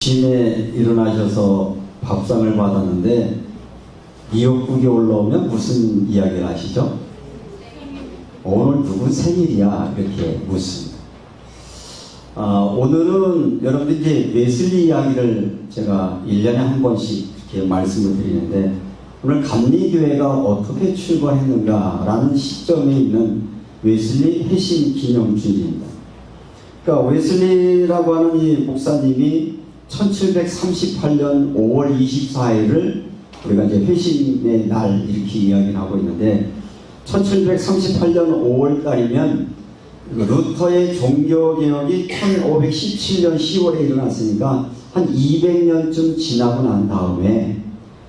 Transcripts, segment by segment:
아침에 일어나셔서 밥상을 받았는데 미역국이 올라오면 무슨 이야기를 하시죠? 오늘 누구 생일이야 이렇게 묻습니다. 오늘은 여러분들 이제 웨슬리 이야기를 제가 1년에 한 번씩 이렇게 말씀을 드리는데 오늘 감리교회가 어떻게 출발했는가라는 시점에 있는 웨슬리 회심 기념주일입니다. 그러니까 웨슬리라고 하는 이 목사님이 1738년 5월 24일을 우리가 이제 회심의 날 이렇게 이야기를 하고 있는데 1738년 5월 달이면 루터의 종교개혁이 1517년 10월에 일어났으니까 한 200년쯤 지나고 난 다음에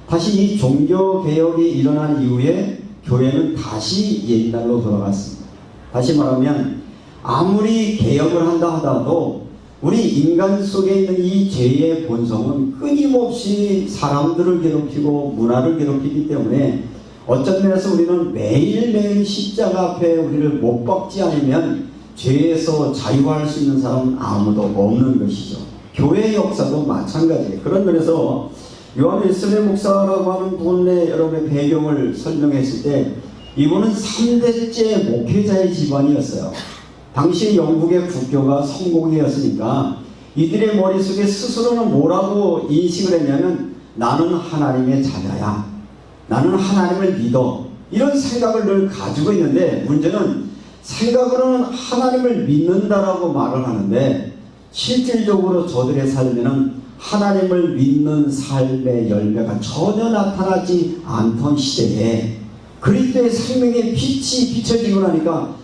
다시 이 종교개혁이 일어난 이후에 교회는 다시 옛날로 돌아갔습니다. 다시 말하면 아무리 개혁을 한다 하더라도 우리 인간 속에 있는 이 죄의 본성은 끊임없이 사람들을 괴롭히고 문화를 괴롭히기 때문에 어떤 면에서 우리는 매일매일 십자가 앞에 우리를 못 박지 않으면 죄에서 자유할 수 있는 사람은 아무도 없는 것이죠. 교회의 역사도 마찬가지예요. 그런 면에서 요한 웨슬리 목사라고 하는 분의 여러분의 배경을 설명했을 때 이분은 3대째 목회자의 집안이었어요. 당시 영국의 국교가 성공이었으니까 이들의 머릿속에 스스로는 뭐라고 인식을 했냐면 나는 하나님의 자녀야. 나는 하나님을 믿어. 이런 생각을 늘 가지고 있는데 문제는 생각으로는 하나님을 믿는다라고 말을 하는데 실질적으로 저들의 삶에는 하나님을 믿는 삶의 열매가 전혀 나타나지 않던 시대에 그리스도의 생명의 빛이 비춰지고 나니까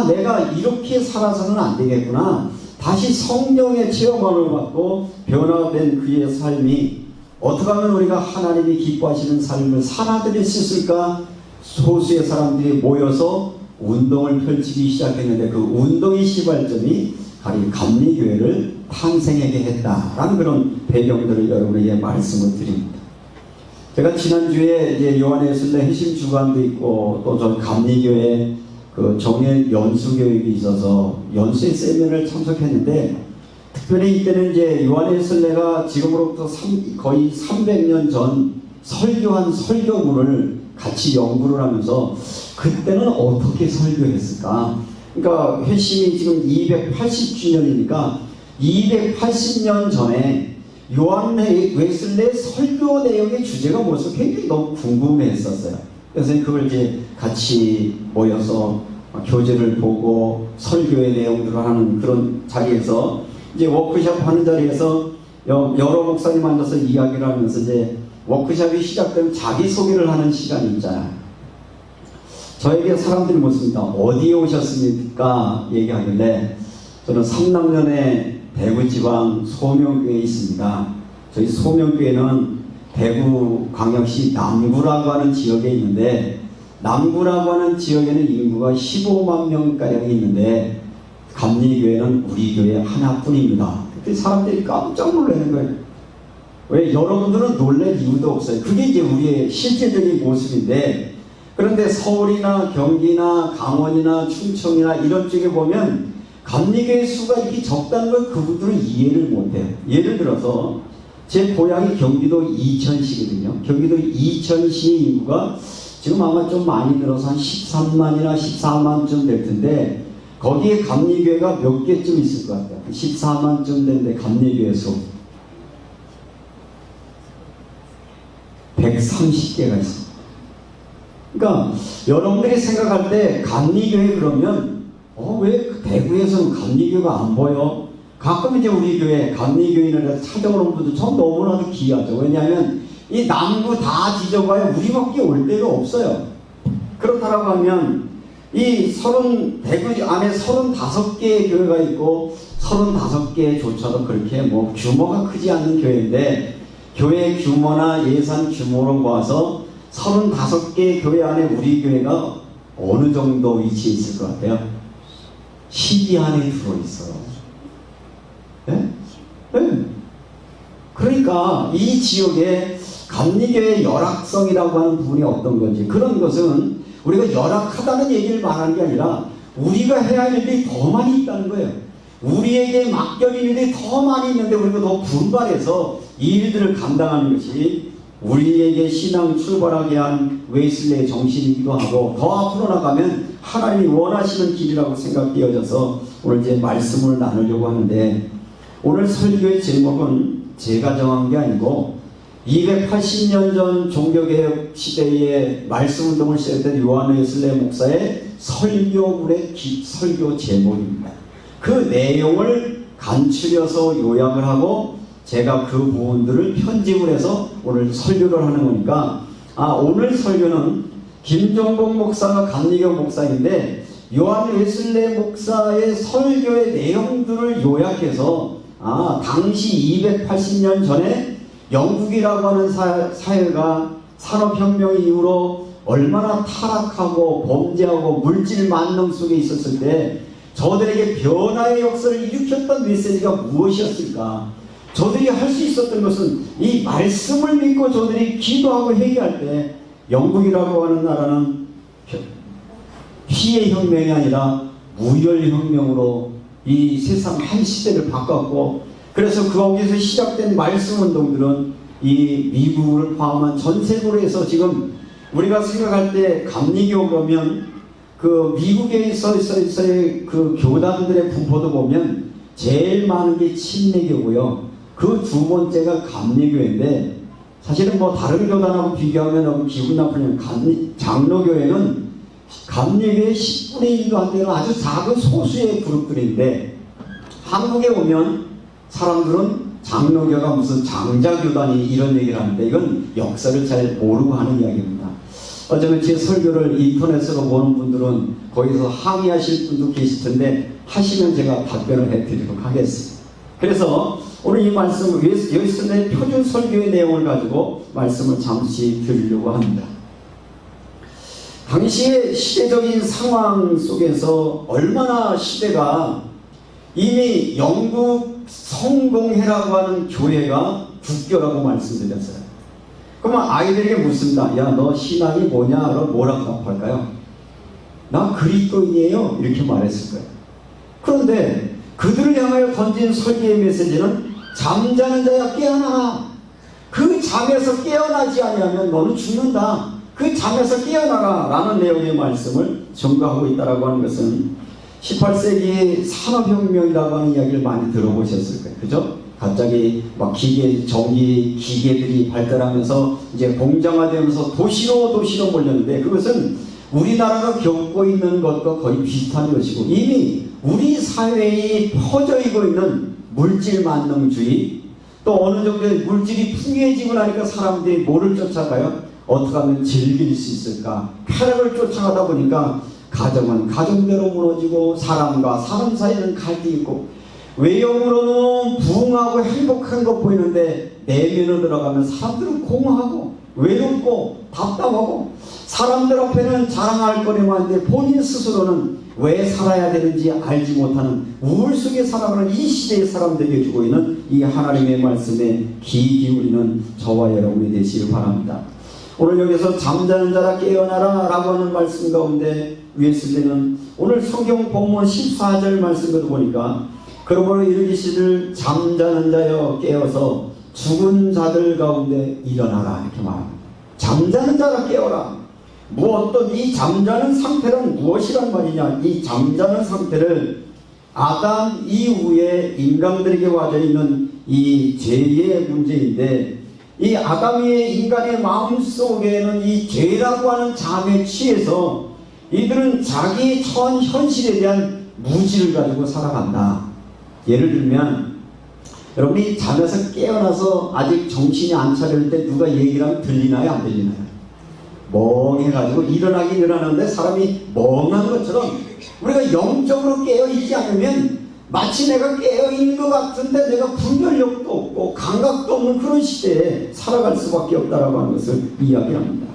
내가 이렇게 살아서는 안 되겠구나. 다시 성령의 체험을 받고 변화된 그의 삶이 어떻게 하면 우리가 하나님이 기뻐하시는 삶을 살아드릴 수 있을까? 소수의 사람들이 모여서 운동을 펼치기 시작했는데 그 운동의 시발점이 바로 감리교회를 탄생하게 했다라는 그런 배경들을 여러분에게 말씀을 드립니다. 제가 지난주에 이제 요한 웨슬리 회심 주간도 있고 또 저 감리교회 그 정예 연수 교육이 있어서 연수의 세미나를 참석했는데 특별히 이때는 이제 요한 웨슬리가 지금으로부터 거의 300년 전 설교한 설교문을 같이 연구를 하면서 그때는 어떻게 설교했을까? 그러니까 회심이 지금 280주년이니까 280년 전에 요한 웨슬리의 설교 내용의 주제가 뭐였어? 굉장히 너무 궁금해했었어요. 그래서 그걸 이제 같이 모여서 교재를 보고 설교의 내용들을 하는 그런 자리에서 이제 워크숍 하는 자리에서 여러 목사님 앉아서 이야기를 하면서 이제 워크숍이 시작되면 자기소개를 하는 시간이 있잖아요. 저에게 사람들이 묻습니다. 어디에 오셨습니까? 얘기하길래 저는 성남면에 대구지방 소명교회에 있습니다. 저희 소명교회는 대구광역시 남구라고 하는 지역에 있는데 남구라고 하는 지역에는 인구가 15만 명가량이 있는데 감리교회는 우리 교회 하나뿐입니다. 그때 사람들이 깜짝 놀라는 거예요. 왜? 여러분들은 놀랄 이유도 없어요. 그게 이제 우리의 실제적인 모습인데 그런데 서울이나 경기나 강원이나 충청이나 이런 쪽에 보면 감리교회 수가 이렇게 적다는 걸 그분들은 이해를 못해요. 예를 들어서 제 고향이 경기도 이천시거든요. 경기도 이천시 인구가 지금 아마 좀 많이 늘어서 한 13만이나 14만쯤 될 텐데 거기에 감리교회가 몇 개쯤 있을 것 같아요. 14만쯤 되는데 감리교회 수 130개가 있습니다. 그러니까 여러분들이 생각할 때 감리교회 그러면 왜 대구에서는 감리교회가 안 보여? 가끔 이제 우리 교회 감리교인을 찾아오는 분들 전 너무나도 기이하죠. 왜냐하면 이 남구 다 뒤져봐야 우리밖에 올 데가 없어요. 그렇다라고 하면 이 대구 안에 35개의 교회가 있고 35개조차도 그렇게 뭐 규모가 크지 않는 교회인데 교회 규모나 예산 규모로 모아서 35개의 교회 안에 우리 교회가 어느 정도 위치에 있을 것 같아요? 10위 안에 들어있어요. 네? 네. 그러니까 이 지역에 감리교회의 열악성이라고 하는 부분이 어떤 건지 그런 것은 우리가 열악하다는 얘기를 말하는 게 아니라 우리가 해야 할 일이 더 많이 있다는 거예요. 우리에게 맡겨진 일이 더 많이 있는데 우리가 더 분발해서 이 일들을 감당하는 것이 우리에게 신앙 출발하게 한 웨슬레의 정신이기도 하고, 더 앞으로 나가면 하나님이 원하시는 길이라고 생각되어져서 오늘 이제 말씀을 나누려고 하는데, 오늘 설교의 제목은 제가 정한 게 아니고 280년 전 종교개혁 시대에 말씀운동을 시작했던 요한 웨슬레 목사의 설교문의 설교 제목입니다. 그 내용을 간추려서 요약을 하고 제가 그 부분들을 편집을 해서 오늘 설교를 하는 거니까, 오늘 설교는 김종복 목사가 감리교 목사인데 요한 웨슬레 목사의 설교의 내용들을 요약해서 당시 280년 전에 영국이라고 하는 사회가 산업혁명 이후로 얼마나 타락하고 범죄하고 물질 만능 속에 있었을 때 저들에게 변화의 역사를 일으켰던 메시지가 무엇이었을까? 저들이 할 수 있었던 것은 이 말씀을 믿고 저들이 기도하고 회개할 때, 영국이라고 하는 나라는 피해 혁명이 아니라 무혈 혁명으로 이 세상 한 시대를 바꿨고, 그래서 거기서 시작된 말씀 운동들은 이 미국을 포함한 전 세계로 해서 지금 우리가 생각할 때 감리교 보면 그 미국에서의 그 교단들의 분포도 보면 제일 많은 게 침례교고요. 그 두 번째가 감리교인데, 사실은 뭐 다른 교단하고 비교하면 너무 기분 나쁘면 장로교회는 감리교의 10분의 1도 안 되는 아주 작은 소수의 그룹들인데, 한국에 오면 사람들은 장로교가 무슨 장자교단이 이런 얘기를 하는데 이건 역사를 잘 모르고 하는 이야기입니다. 어쩌면 제 설교를 인터넷으로 보는 분들은 거기서 항의하실 분도 계실 텐데 하시면 제가 답변을 해드리도록 하겠습니다. 그래서 오늘 이 말씀, 웨슬레의 표준 설교의 내용을 가지고 말씀을 잠시 드리려고 합니다. 당시의 시대적인 상황 속에서 얼마나 시대가 이미 영국 성공회라고 하는 교회가 국교라고 말씀드렸어요. 그러면 아이들에게 묻습니다. 야, 너 신앙이 뭐냐? 그럼 뭐라고 답할까요? 나 그리스도인이에요. 이렇게 말했을 거예요. 그런데 그들을 향하여 던진 설교의 메시지는 잠자는 자야 깨어나. 그 잠에서 깨어나지 아니하면 너는 죽는다. 그 잠에서 깨어나라 라는 내용의 말씀을 전가하고 있다고 하는 것은 18세기 산업혁명이라고 하는 이야기를 많이 들어보셨을 거예요. 그죠? 갑자기 막 기계들이 발달하면서 이제 공장화되면서 도시로 몰렸는데, 그것은 우리나라가 겪고 있는 것과 거의 비슷한 것이고, 이미 우리 사회에 퍼져 있는 물질 만능주의, 또 어느 정도의 물질이 풍요해지고 나니까 사람들이 뭐를 쫓아가요? 어떻게 하면 즐길 수 있을까? 쾌락을 쫓아가다 보니까 가정은 가정대로 무너지고 사람과 사람 사이는 갈등이 있고, 외형으로는 부흥하고 행복한 것 보이는데 내면으로 들어가면 사람들은 공허하고 외롭고 답답하고, 사람들 앞에는 자랑할 거리만 한데 본인 스스로는 왜 살아야 되는지 알지 못하는 우울 속에 살아가는 이 시대의 사람들에게 주고 있는 이 하나님의 말씀에 귀 기울이는 저와 여러분이 되시길 바랍니다. 오늘 여기서 잠자는 자라 깨어나라 라고 하는 말씀 가운데 웨슬레는 오늘 성경 본문 14절 말씀을 보니까, 그러므로 이르기시를 잠자는 자여 깨어서 죽은 자들 가운데 일어나라 이렇게 말합니다. 잠자는 자라 깨어라. 어떤 이 잠자는 상태는 무엇이란 말이냐? 이 잠자는 상태를 아담 이후에 인간들에게 와져 있는 이 죄의 문제인데, 이 아담의 인간의 마음속에는 이 죄라고 하는 잠에 취해서 이들은 자기 처한 현실에 대한 무지를 가지고 살아간다. 예를 들면 여러분이 잠에서 깨어나서 아직 정신이 안 차릴 때 누가 얘기를 하면 들리나요? 안 들리나요? 멍해가지고 일어나긴 일어나는데 사람이 멍한 것처럼 우리가 영적으로 깨어있지 않으면 마치 내가 깨어있는 것 같은데 내가 분별력도 없고 감각도 없는 그런 시대에 살아갈 수밖에 없다라고 하는 것을 이야기합니다.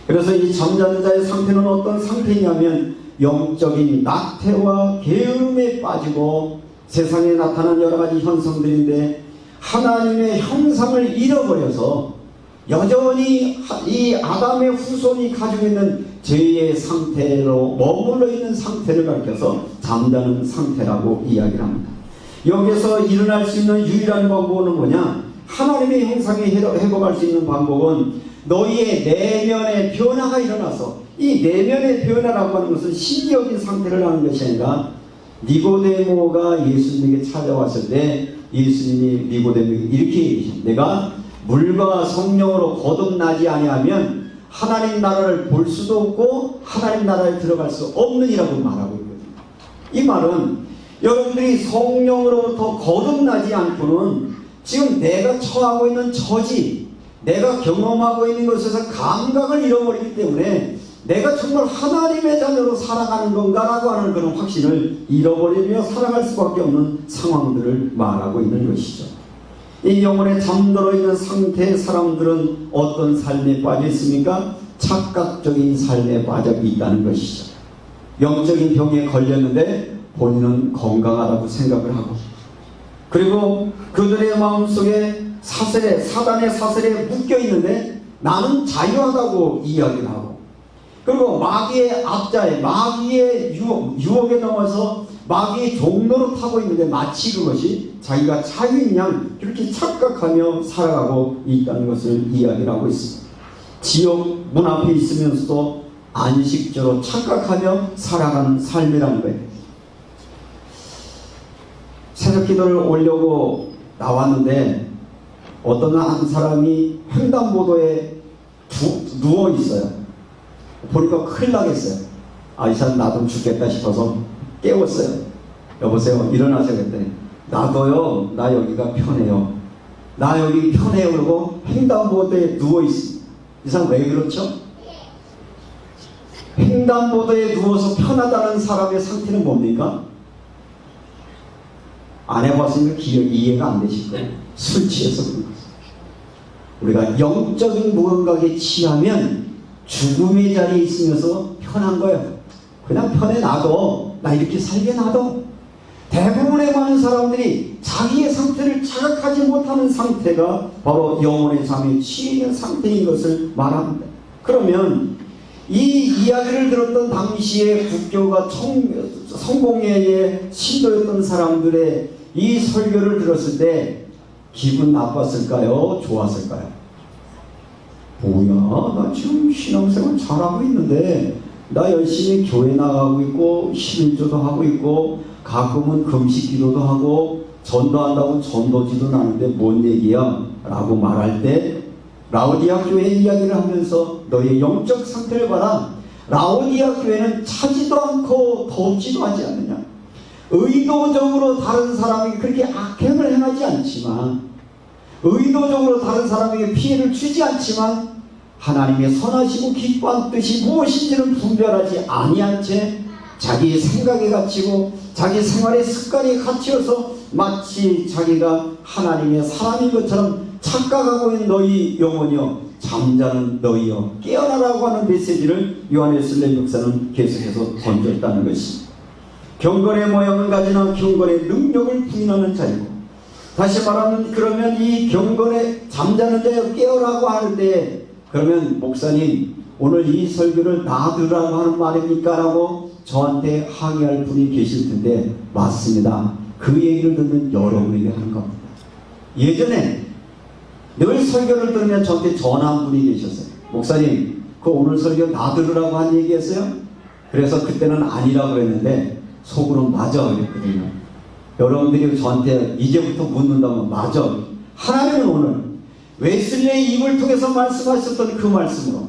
그래서 이 잠자는 자의 상태는 어떤 상태냐면 영적인 낙태와 게으름에 빠지고 세상에 나타난 여러 가지 현상들인데, 하나님의 형상을 잃어버려서 여전히 이 아담의 후손이 가지고 있는 죄의 상태로 머물러 있는 상태를 가리켜서 잠자는 상태라고 이야기를 합니다. 여기서 일어날 수 있는 유일한 방법은 뭐냐? 하나님의 형상에 회복할 수 있는 방법은 너희의 내면의 변화가 일어나서, 이 내면의 변화라고 하는 것은 신기적인 상태를 하는 것이 아니라, 니고데모가 예수님에게 찾아왔을 때 예수님이 니고데모에게 이렇게 얘기하십니다. 내가 물과 성령으로 거듭나지 아니하면 하나님 나라를 볼 수도 없고 하나님 나라에 들어갈 수 없느니라고 말하고 있거든요. 이 말은 여러분들이 성령으로부터 거듭나지 않고는 지금 내가 처하고 있는 처지, 내가 경험하고 있는 것에서 감각을 잃어버리기 때문에 내가 정말 하나님의 자녀로 살아가는 건가라고 하는 그런 확신을 잃어버리며 살아갈 수밖에 없는 상황들을 말하고 있는 것이죠. 이 영혼에 잠들어 있는 상태의 사람들은 어떤 삶에 빠져 있습니까? 착각적인 삶에 빠져 있다는 것이죠. 영적인 병에 걸렸는데 본인은 건강하다고 생각을 하고, 그리고 그들의 마음속에 사단의 사슬에 묶여 있는데 나는 자유하다고 이야기를 하고, 그리고 마귀의 압자에, 마귀의 유혹에 넘어서 마귀의 종로를 타고 있는데 마치 그것이 자기가 자유인 양 그렇게 착각하며 살아가고 있다는 것을 이야기를 하고 있습니다. 지옥 문 앞에 있으면서도 안식처로 착각하며 살아가는 삶이라는 거예요. 새벽 기도를 오려고 나왔는데 어떤 한 사람이 횡단보도에 누워 있어요. 보니까 큰일 나겠어요. 이 사람 나도 죽겠다 싶어서 깨웠어요. 여보세요, 일어나세요. 그랬더니 나도요, 나 여기가 편해요. 나 여기 편해요. 그러고 횡단보도에 누워있습니다. 이 사람 왜 그렇죠? 횡단보도에 누워서 편하다는 사람의 상태는 뭡니까? 안 해봤으니까 이해가 안 되실 거예요. 술 취해서 그런 거예요. 우리가 영적인 무감각에 취하면 죽음의 자리에 있으면서 편한 거예요. 그냥 편해 놔둬. 나 이렇게 살게 놔둬. 대부분의 많은 사람들이 자기의 상태를 자각하지 못하는 상태가 바로 영혼의 잠에 취해 있는 상태인 것을 말합니다. 그러면 이 이야기를 들었던 당시에 국교가 성공회의 신도였던 사람들의 이 설교를 들었을 때 기분 나빴을까요? 좋았을까요? 뭐야, 나 지금 신앙생활 잘하고 있는데 나 열심히 교회 나가고 있고 11조도 하고 있고 가끔은 금식 기도도 하고 전도한다고 전도지도 나는데 뭔 얘기야? 라고 말할 때 라오디아 교회 이야기를 하면서 너의 영적 상태를 봐라. 라오디아 교회는 차지도 않고 덥지도 하지 않느냐. 의도적으로 다른 사람에게 그렇게 악행을 행하지 않지만, 의도적으로 다른 사람에게 피해를 주지 않지만 하나님의 선하시고 기뻐한 뜻이 무엇인지는 분별하지 아니한 채 자기의 생각에 갇히고 자기 생활의 습관에 갇혀서 마치 자기가 하나님의 사람인 것처럼 착각하고 있는 너희 영혼이여, 잠자는 너희여 깨어나라고 하는 메시지를 요한웨슬리 목사는 계속해서 던졌다는 것입니다. 경건의 모양을 가지나 경건의 능력을 부인하는 자이고, 다시 말하면 그러면 이 경건의 잠자는 자여 깨어라고 할 때, 그러면 목사님 오늘 이 설교를 다 들으라고 하는 말입니까? 라고 저한테 항의할 분이 계실 텐데, 맞습니다. 그 얘기를 듣는 여러분에게 하는 겁니다. 예전에 늘 설교를 들으면 저한테 전화한 분이 계셨어요. 목사님, 그 오늘 설교 다 들으라고 한 얘기였어요? 그래서 그때는 아니라고 했는데 속으로 맞아 그랬거든요. 여러분들이 저한테 이제부터 묻는다면 맞아. 하나님은 오늘 웨슬리의 입을 통해서 말씀하셨던 그 말씀으로,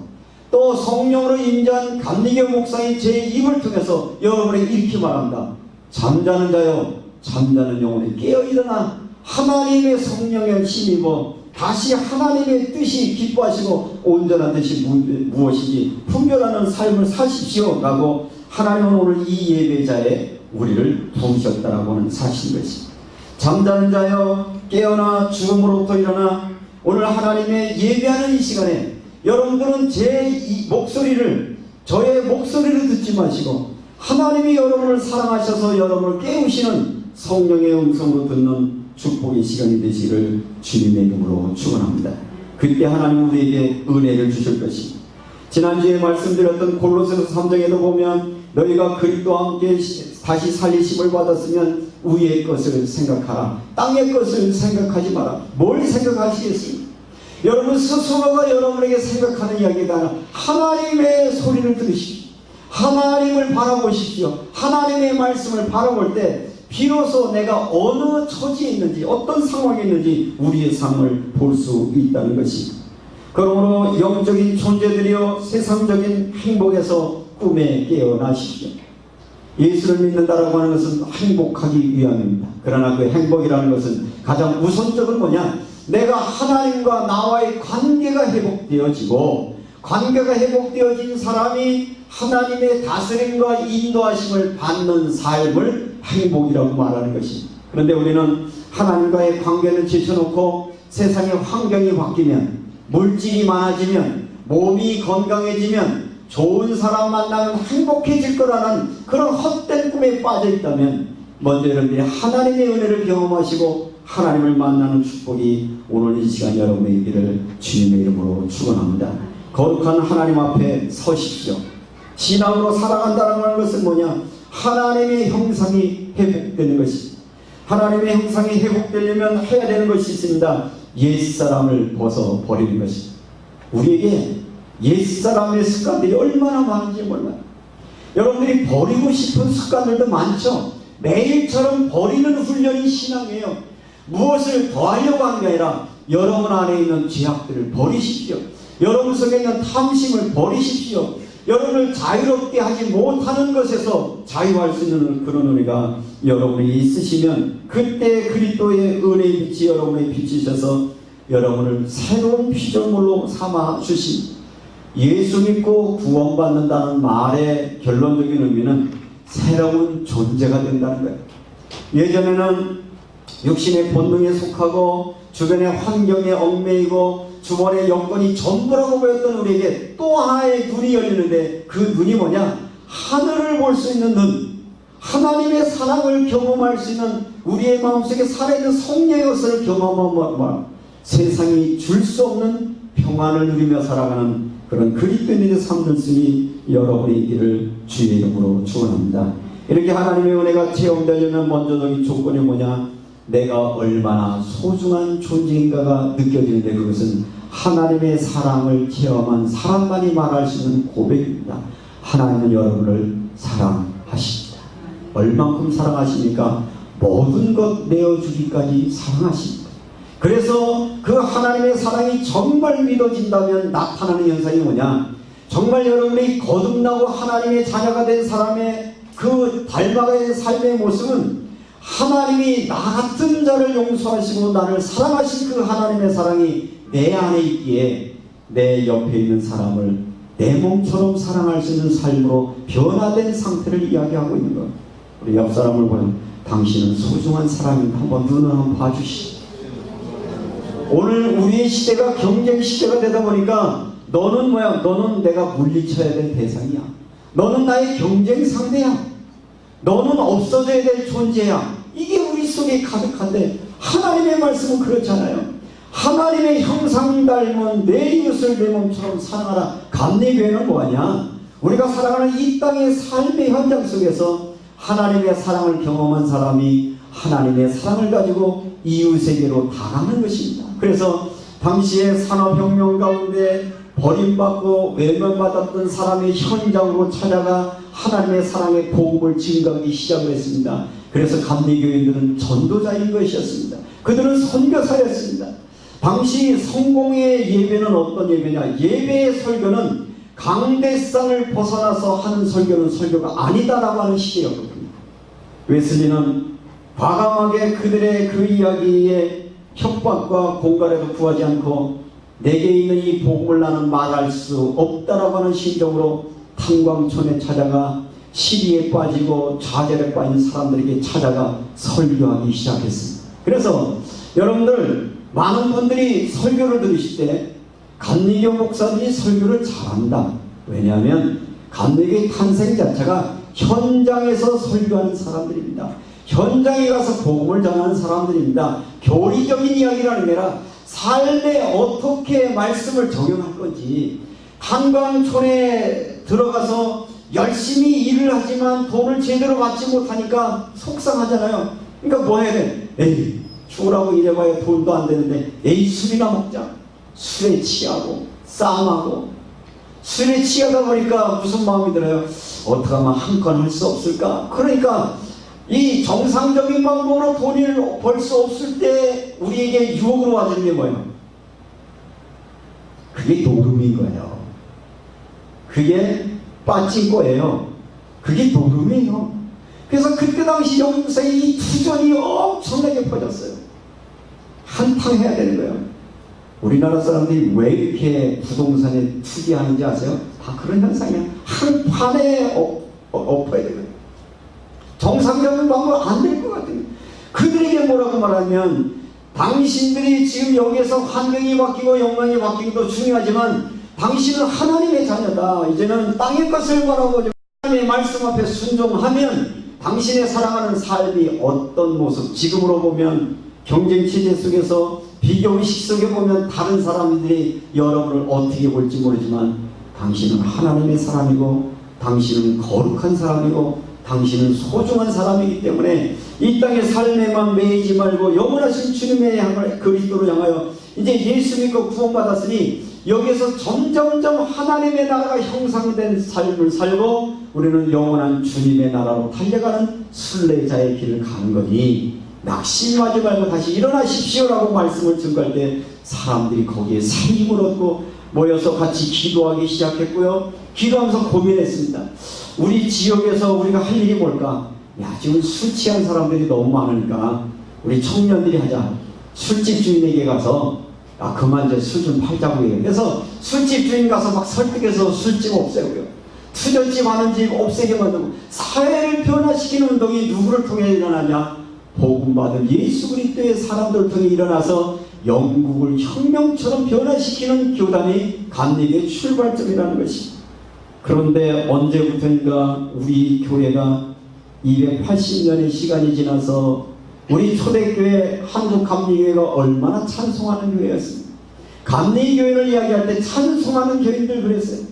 또 성령으로 임재한 감리교 목사인 제 입을 통해서 여러분에게 이렇게 말한다. 잠자는 자여, 잠자는 영혼에 깨어 일어나 하나님의 성령에 힘입어 다시 하나님의 뜻이 기뻐하시고 온전한 뜻이 무엇인지 분별하는 삶을 사십시오 라고 하나님은 오늘 이 예배자에 우리를 부르셨다라고 하는 사실인 것입니다. 잠자는 자여 깨어나 죽음으로부터 일어나. 오늘 하나님의 예배하는 이 시간에 여러분들은 제 목소리를, 저의 목소리를 듣지 마시고 하나님이 여러분을 사랑하셔서 여러분을 깨우시는 성령의 음성으로 듣는 축복의 시간이 되시기를 주님의 이름으로 축원합니다. 그때 하나님은 우리에게 은혜를 주실 것입니다. 지난주에 말씀드렸던 골로새서 3장에도 보면 너희가 그리스도와 함께 다시 살리심을 받았으면 위의 것을 생각하라. 땅의 것을 생각하지 마라. 뭘 생각하시겠습니까? 여러분 스스로가 여러분에게 생각하는 이야기가 아니라 하나님의 소리를 들으십시오. 하나님을 바라보십시오. 하나님의 말씀을 바라볼 때 비로소 내가 어느 처지에 있는지, 어떤 상황에 있는지 우리의 삶을 볼 수 있다는 것입니다. 그러므로 영적인 존재들이여 세상적인 행복에서 꿈에 깨어나십시오. 예수를 믿는다라고 하는 것은 행복하기 위함입니다. 그러나 그 행복이라는 것은 가장 우선적으로 뭐냐? 내가 하나님과 나와의 관계가 회복되어지고, 관계가 회복되어진 사람이 하나님의 다스림과 인도하심을 받는 삶을 행복이라고 말하는 것입니다. 그런데 우리는 하나님과의 관계를 제쳐놓고 세상의 환경이 바뀌면, 물질이 많아지면, 몸이 건강해지면, 좋은 사람 만나면 행복해질 거라는 그런 헛된 꿈에 빠져 있다면 먼저 여러분들이 하나님의 은혜를 경험하시고 하나님을 만나는 축복이 오늘 이 시간 여러분의 있기를 주님의 이름으로 축원합니다. 거룩한 하나님 앞에 서십시오. 신앙으로 살아간다는 것은 뭐냐? 하나님의 형상이 회복되는 것입니다. 하나님의 형상이 회복되려면 해야 되는 것이 있습니다. 옛사람을 벗어버리는 것입니다. 우리에게 옛사람의 습관들이 얼마나 많은지 몰라요. 여러분들이 버리고 싶은 습관들도 많죠. 매일처럼 버리는 훈련이 신앙이에요. 무엇을 더하려고 하는 게 아니라 여러분 안에 있는 죄악들을 버리십시오. 여러분 속에 있는 탐심을 버리십시오. 여러분을 자유롭게 하지 못하는 것에서 자유할 수 있는 그런 은혜가 여러분에 있으시면 그때 그리스도의 은혜의 빛이 여러분에 비치셔서 여러분을 새로운 피조물로 삼아 주십니다. 예수 믿고 구원받는다는 말의 결론적인 의미는 새로운 존재가 된다는 거예요. 예전에는 육신의 본능에 속하고 주변의 환경에 얽매이고 주변의 여건이 전부라고 보였던 우리에게 또 하나의 눈이 열리는데 그 눈이 뭐냐? 하늘을 볼 수 있는 눈, 하나님의 사랑을 경험할 수 있는 우리의 마음속에 살아있는 성령의 것을 경험하면 세상이 줄 수 없는 평안을 누리며 살아가는 그런 그리스도인의 삶을 쓰니 여러분의 있기를 주의 이름으로 축원합니다. 이렇게 하나님의 은혜가 체험되려면 먼저적인 조건이 뭐냐? 내가 얼마나 소중한 존재인가가 느껴지는데 그것은 하나님의 사랑을 체험한 사람만이 말할 수 있는 고백입니다. 하나님은 여러분을 사랑하십니다. 얼만큼 사랑하십니까? 모든 것 내어주기까지 사랑하십니다. 그래서 그 하나님의 사랑이 정말 믿어진다면 나타나는 현상이 뭐냐? 정말 여러분이 거듭나고 하나님의 자녀가 된 사람의 그 닮아가는 삶의 모습은 하나님이 나 같은 자를 용서하시고 나를 사랑하신 그 하나님의 사랑이 내 안에 있기에 내 옆에 있는 사람을 내 몸처럼 사랑할 수 있는 삶으로 변화된 상태를 이야기하고 있는 것. 우리 옆 사람을 보면 당신은 소중한 사람인가 한번 눈을 한번 봐주시죠. 오늘 우리의 시대가 경쟁 시대가 되다 보니까 너는 뭐야? 너는 내가 물리쳐야 될 대상이야. 너는 나의 경쟁 상대야. 너는 없어져야 될 존재야. 이게 우리 속에 가득한데 하나님의 말씀은 그렇잖아요. 하나님의 형상 닮은 내 이웃을 내 몸처럼 사랑하라. 감리교회는 뭐하냐? 우리가 살아가는 이 땅의 삶의 현장 속에서 하나님의 사랑을 경험한 사람이 하나님의 사랑을 가지고 이웃에게로 다가가는 것입니다. 그래서 당시의 산업혁명 가운데 버림받고 외면받았던 사람의 현장으로 찾아가 하나님의 사랑의 복음을 증거하기 시작을 했습니다. 그래서 감리교인들은 전도자인 것이었습니다. 그들은 선교사였습니다. 당시 성공의 예배는 어떤 예배냐? 예배의 설교는 강대상을 벗어나서 하는 설교는 설교가 아니다라고 하는 시대였거든요. 웨슬리는 과감하게 그들의 그 이야기에 협박과 공갈에도 구하지 않고 내게 있는 이 복음을 나는 말할 수 없다라고 하는 심정으로 탄광촌에 찾아가 시리에 빠지고 좌절에 빠진 사람들에게 찾아가 설교하기 시작했습니다. 그래서 여러분들 많은 분들이 설교를 들으실 때 감리교 목사들이 설교를 잘한다. 왜냐하면 감리교의 탄생 자체가 현장에서 설교하는 사람들입니다. 현장에 가서 복음을 전하는 사람들입니다. 교리적인 이야기라는 게 아니라 삶에 어떻게 말씀을 적용할 건지, 탄광촌에 들어가서 열심히 일을 하지만 돈을 제대로 받지 못하니까 속상하잖아요. 그러니까 뭐 해야 돼? 에이, 죽으라고 이래봐야 돈도 안 되는데, 에이, 술이나 먹자. 술에 취하고, 싸움하고, 술에 취하다 보니까 무슨 마음이 들어요? 어떻게 하면 한 건 할 수 없을까? 그러니까 이 정상적인 방법으로 돈을 벌 수 없을 때 우리에게 유혹으로 와주는 게 뭐예요? 그게 노름인 거예요. 그게 빠진 거예요. 그게 노름이에요. 그래서 그때 당시 영국사에 이 투전이 엄청나게 퍼졌어요. 한탕 해야 되는 거예요. 우리나라 사람들이 왜 이렇게 부동산에 투기하는지 아세요? 다 그런 현상이야. 한 판에 엎어야 되거든요. 정상적인 방법은 안 될 것 같아요. 그들에게 뭐라고 말하면, 당신들이 지금 여기에서 환경이 바뀌고 영광이 바뀌기도 중요하지만 당신은 하나님의 자녀다. 이제는 땅의 것을 바라고 하나님의 말씀 앞에 순종하면 당신의 살아가는 삶이 어떤 모습, 지금으로 보면 경쟁체제 속에서 비교의식 속에 보면 다른 사람들이 여러분을 어떻게 볼지 모르지만 당신은 하나님의 사람이고 당신은 거룩한 사람이고 당신은 소중한 사람이기 때문에 이 땅의 삶에만 매이지 말고 영원하신 주님의 향을 그리스도로 향하여 이제 예수 믿고 구원받았으니 여기에서 점점점 하나님의 나라가 형상된 삶을 살고 우리는 영원한 주님의 나라로 달려가는 순례자의 길을 가는 거니 낙심하지 말고 다시 일어나십시오라고 말씀을 증거할 때 사람들이 거기에 살림을 얻고 모여서 같이 기도하기 시작했고요. 기도하면서 고민했습니다. 우리 지역에서 우리가 할 일이 뭘까? 야, 지금 술 취한 사람들이 너무 많으니까 우리 청년들이 하자. 술집 주인에게 가서 야, 그만 이제 술 좀 팔자고 해요. 그래서 술집 주인 가서 막 설득해서 술집 없애고요. 투전집 하는 집 없애게 만들고 사회를 변화시키는 운동이 누구를 통해 일어나냐? 복음받은 예수 그리스도의 사람들을 통해 일어나서 영국을 혁명처럼 변화시키는 교단이 감리교의 출발점이라는 것입니다. 그런데 언제부터인가 우리 교회가 280년의 시간이 지나서 우리 초대교회 한국 감리교회가 얼마나 찬송하는 교회였습니다. 감리교회를 이야기할 때 찬송하는 교인들 그랬어요.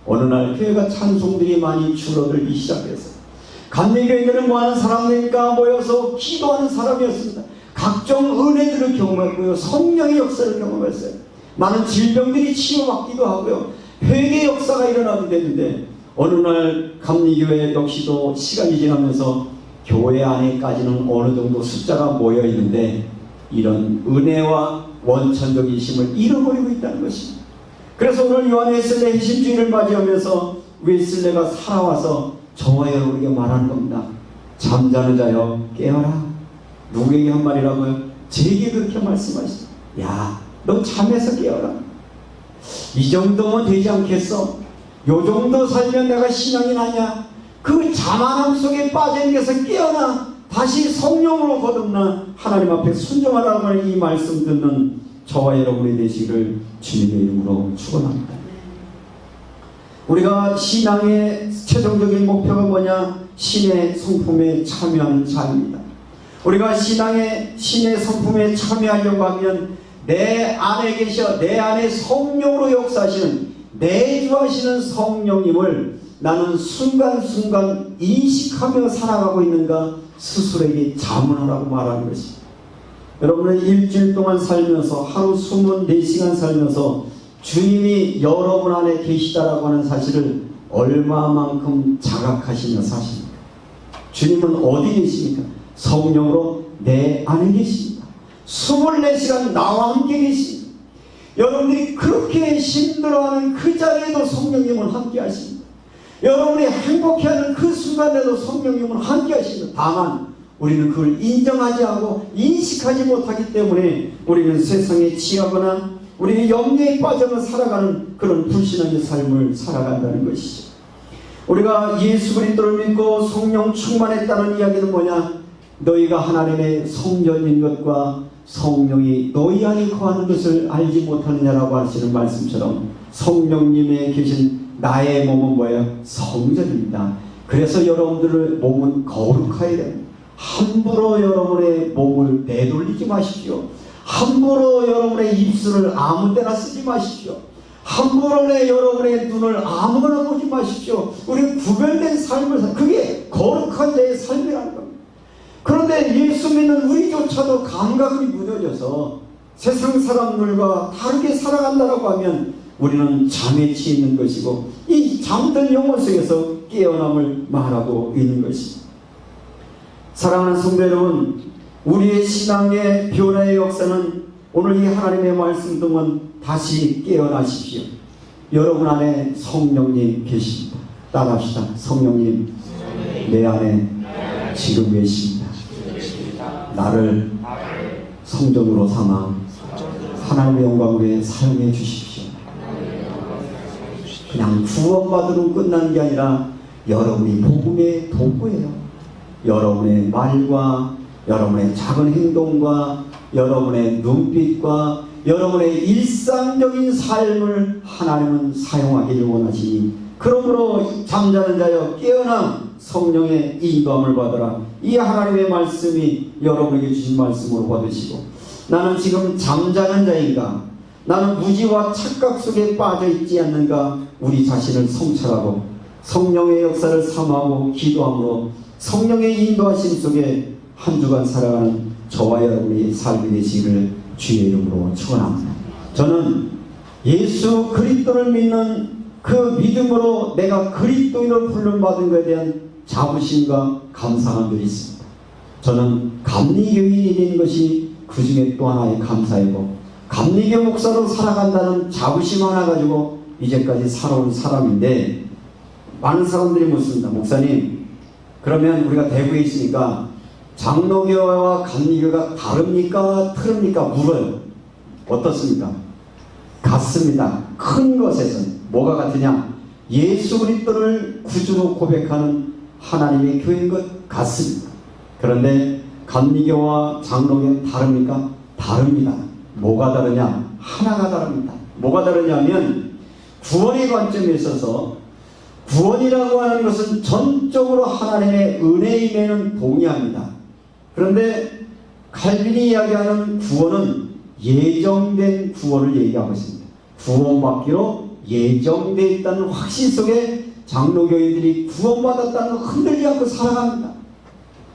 어느 날 교회가 찬송들이 많이 줄어들기 시작했어요. 감리교인들은 뭐하는 사람들이니까 모여서 기도하는 사람이었습니다. 각종 은혜들을 경험했고요. 성령의 역사를 경험했어요. 많은 질병들이 치유받기도 하고요. 회개 역사가 일어나게 됐는데 어느 날 감리교회 역시도 시간이 지나면서 교회 안에까지는 어느 정도 숫자가 모여 있는데 이런 은혜와 원천적인 힘을 잃어버리고 있다는 것입니다. 그래서 오늘 요한 웨슬레 회심주의를 맞이하면서 웨슬레가 살아와서 저와 여러분에게 말하는 겁니다. 잠자는 자여 깨어라. 누구에게 한 말이라고요? 제게 그렇게 말씀하시죠. 야, 너 잠에서 깨어라. 이 정도면 되지 않겠어? 요 정도 살면 내가 신앙이 나냐? 그 자만함 속에 빠진 데서 깨어나 다시 성령으로 거듭나 하나님 앞에 순종하라고 하는 이 말씀 듣는 저와 여러분이 되시기를 주님의 이름으로 축원합니다. 우리가 신앙의 최종적인 목표가 뭐냐? 신의 성품에 참여하는 자입니다. 우리가 신의 성품에 참여하려고 하면 내 안에 계셔 내 안에 성령으로 역사하시는 내주하시는 성령님을 나는 순간순간 인식하며 살아가고 있는가 스스로에게 자문하라고 말하는 것입니다. 여러분은 일주일 동안 살면서 하루 24시간 살면서 주님이 여러분 안에 계시다라고 하는 사실을 얼마만큼 자각하시며 사십니까? 주님은 어디 계십니까? 성령으로 내 안에 계십니다. 24시간 나와 함께 계십니다. 여러분들이 그렇게 힘들어하는 그 자리에도 성령님은 함께 하십니다. 여러분이 행복해하는 그 순간에도 성령님은 함께 하십니다. 다만 우리는 그걸 인정하지 않고 인식하지 못하기 때문에 우리는 세상에 취하거나 우리는 염려에 빠져서 살아가는 그런 불신앙의 삶을 살아간다는 것이죠. 우리가 예수 그리스도를 믿고 성령 충만했다는 이야기는 뭐냐? 너희가 하나님의 성전인 것과 성령이 너희 안에 거하는 것을 알지 못하느냐라고 하시는 말씀처럼 성령님에 계신 나의 몸은 뭐예요? 성전입니다. 그래서 여러분들의 몸은 거룩해야 됩니다. 함부로 여러분의 몸을 내돌리지 마십시오. 함부로 여러분의 입술을 아무 데나 쓰지 마십시오. 함부로 여러분의 눈을 아무거나 보지 마십시오. 우리는 구별된 삶을 그게 거룩한 자의 삶이라는 겁니다. 그런데 예수 믿는 우리조차도 감각이 무뎌져서 세상 사람들과 다르게 살아간다라고 하면 우리는 잠에 취해 있는 것이고, 이 잠든 영혼 속에서 깨어남을 말하고 있는 것입니다. 사랑하는 성도 여러분, 우리의 신앙의 변화의 역사는 오늘 이 하나님의 말씀 등은 다시 깨어나십시오. 여러분 안에 성령님 계십니다. 따라합시다. 성령님 내 안에 지금 계십니다. 나를 성전으로 삼아 하나님의 영광을 위해 사용해 주십시오. 그냥 구원받으러 끝나는 게 아니라 여러분이 복음의 도구예요. 여러분의 말과 여러분의 작은 행동과 여러분의 눈빛과 여러분의 일상적인 삶을 하나님은 사용하기를 원하시니, 그러므로 잠자는 자여 깨어나 성령의 인도함을 받으라. 이 하나님의 말씀이 여러분에게 주신 말씀으로 받으시고, 나는 지금 잠자는 자인가? 나는 무지와 착각 속에 빠져 있지 않는가? 우리 자신을 성찰하고 성령의 역사를 삼하고 기도함으로 성령의 인도하심 속에 한 주간 살아가는 저와 여러분의 삶이 되시기를 주의 이름으로 축원합니다. 저는 예수 그리스도를 믿는 그 믿음으로 내가 그리스도인으로 부름받은 것에 대한 자부심과 감사함들이 있습니다. 저는 감리교인이 된 것이 그 중에 또 하나의 감사이고, 감리교 목사로 살아간다는 자부심 하나 가지고 이제까지 살아온 사람인데, 많은 사람들이 묻습니다. 목사님, 그러면 우리가 대구에 있으니까 장로교와 감리교가 다릅니까? 틀립니까? 물어요. 어떻습니까? 같습니다. 큰 것에서는. 뭐가 같으냐? 예수 그리스도를 구주로 고백하는 하나님의 교회인 것 같습니다. 그런데 감리교와 장로교는 다릅니까? 다릅니다. 뭐가 다르냐? 하나가 다릅니다. 뭐가 다르냐면 구원의 관점에 있어서 구원이라고 하는 것은 전적으로 하나님의 은혜임에는 동의합니다. 그런데 칼빈이 이야기하는 구원은 예정된 구원을 얘기하고 있습니다. 구원받기로 예정되어 있다는 확신 속에 장로교인들이 구원받았다는 걸 흔들지 않고 살아갑니다.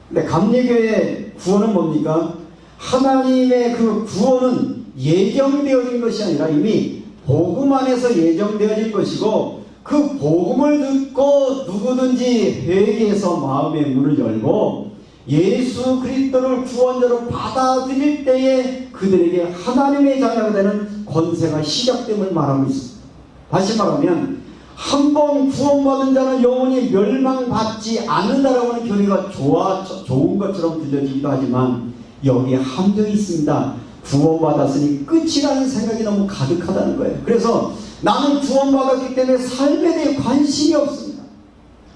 근데 감리교의 구원은 뭡니까? 하나님의 그 구원은 예정되어진 것이 아니라 이미 복음 안에서 예정되어진 것이고, 그 복음을 듣고 누구든지 회개해서 마음의 문을 열고 예수 그리스도를 구원자로 받아들일 때에 그들에게 하나님의 자녀가 되는 권세가 시작됨을 말하고 있습니다. 다시 말하면 한 번 구원받은 자는 영원히 멸망받지 않는다라고 하는 교리가 좋은 것처럼 들려지기도 하지만, 여기에 함정이 있습니다. 구원받았으니 끝이라는 생각이 너무 가득하다는 거예요. 그래서 나는 구원받았기 때문에 삶에 대해 관심이 없습니다.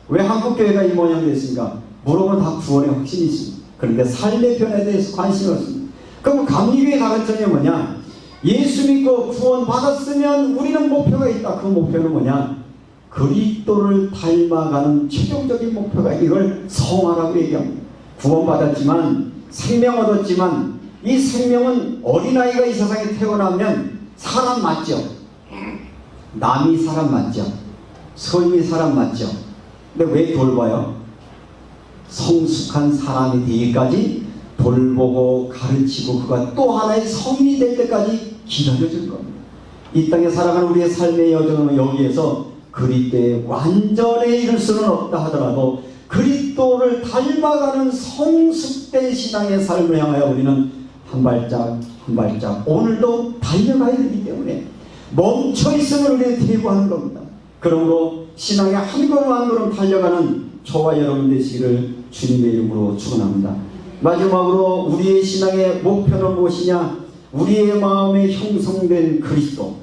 왜 한국교회가 이 모양 됐습니까? 물어보면 다 구원의 확신이 있습니다. 그런데 삶의 변화에 대해서 관심이 없습니다. 그럼 감리교의 다른 점이 뭐냐? 예수 믿고 구원받았으면 우리는 목표가 있다. 그 목표는 뭐냐? 그리스도를 닮아가는 최종적인 목표가, 이걸 성화라고 얘기합니다. 구원받았지만, 생명 얻었지만, 이 생명은 어린아이가 이 세상에 태어나면 사람 맞죠? 남이 사람 맞죠? 성이 사람 맞죠? 근데 왜 돌봐요? 성숙한 사람이 되기까지 돌보고 가르치고 그가 또 하나의 성인이 될 때까지 기다려줄 겁니다. 이 땅에 살아가는 우리의 삶의 여정은 여기에서 그리스도의 완전에 이를 수는 없다 하더라도 그리스도를 닮아가는 성숙된 신앙의 삶을 향하여 우리는 한 발짝 한 발짝 오늘도 달려가야 되기 때문에 멈춰있음을 우리는 대구하는 겁니다. 그러므로 신앙의 한 걸음 한 걸음 달려가는 저와 여러분 되시기를 주님의 이름으로 축원합니다. 마지막으로 우리의 신앙의 목표는 무엇이냐? 우리의 마음에 형성된 그리스도,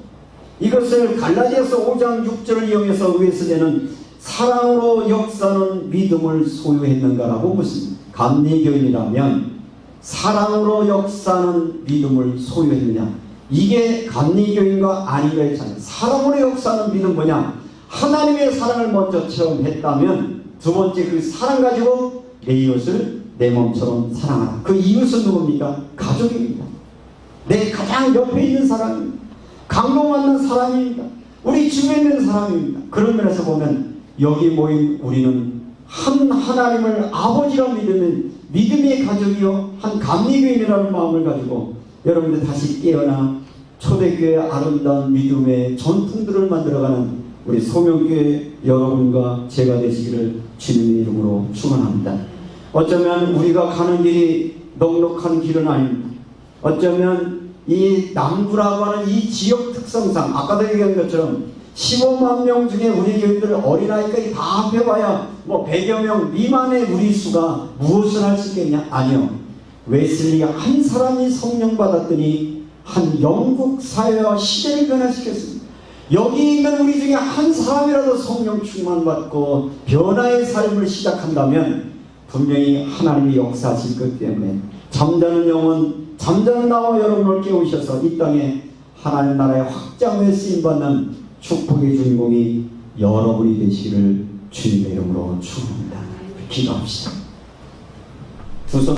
이것을 갈라디아서 5장 6절을 이용해서 웨슬레는 사랑으로 역사는 믿음을 소유했는가라고 묻습니다. 감리교인이라면 사랑으로 역사는 믿음을 소유했느냐? 이게 감리교인과 아닌가의 차이. 사랑으로 역사는 믿음 뭐냐? 하나님의 사랑을 먼저 체험했다면 두 번째 그 사랑 가지고 내 이웃을 내 몸처럼 사랑하라. 그 이웃은 누굽니까? 가족입니다. 내 가장 옆에 있는 사람입니다. 강동받는 사람입니다. 우리 주변에 있는 사람입니다. 그런 면에서 보면 여기 모인 우리는 한 하나님을 아버지라 믿음의 가족이요 한 감리교인이라는 마음을 가지고 여러분들 다시 깨어나 초대교회의 아름다운 믿음의 전통들을 만들어가는 우리 소명교회 여러분과 제가 되시기를 주님의 이름으로 축원합니다. 어쩌면 우리가 가는 길이 넉넉한 길은 아닙니다. 어쩌면 이 남부라고 하는 이 지역 특성상 아까도 얘기한 것처럼 15만 명 중에 우리 교인들 어린아이까지 다 합해봐야 뭐 100여 명 미만의 우리 수가 무엇을 할 수 있겠냐? 아니요. 웨슬리가 한 사람이 성령 받았더니 한 영국 사회와 시대를 변화시켰습니다. 여기 있는 우리 중에 한 사람이라도 성령 충만받고 변화의 삶을 시작한다면 분명히 하나님이 역사하실 것 때문에 잠자는 영혼, 잠자는 나와 여러분을 깨우셔서 이 땅에 하나님 나라의 확장에 쓰임받는 축복의 주인공이 여러분이 되시기를 주님의 이름으로 축원합니다. 기도합시다. 두 손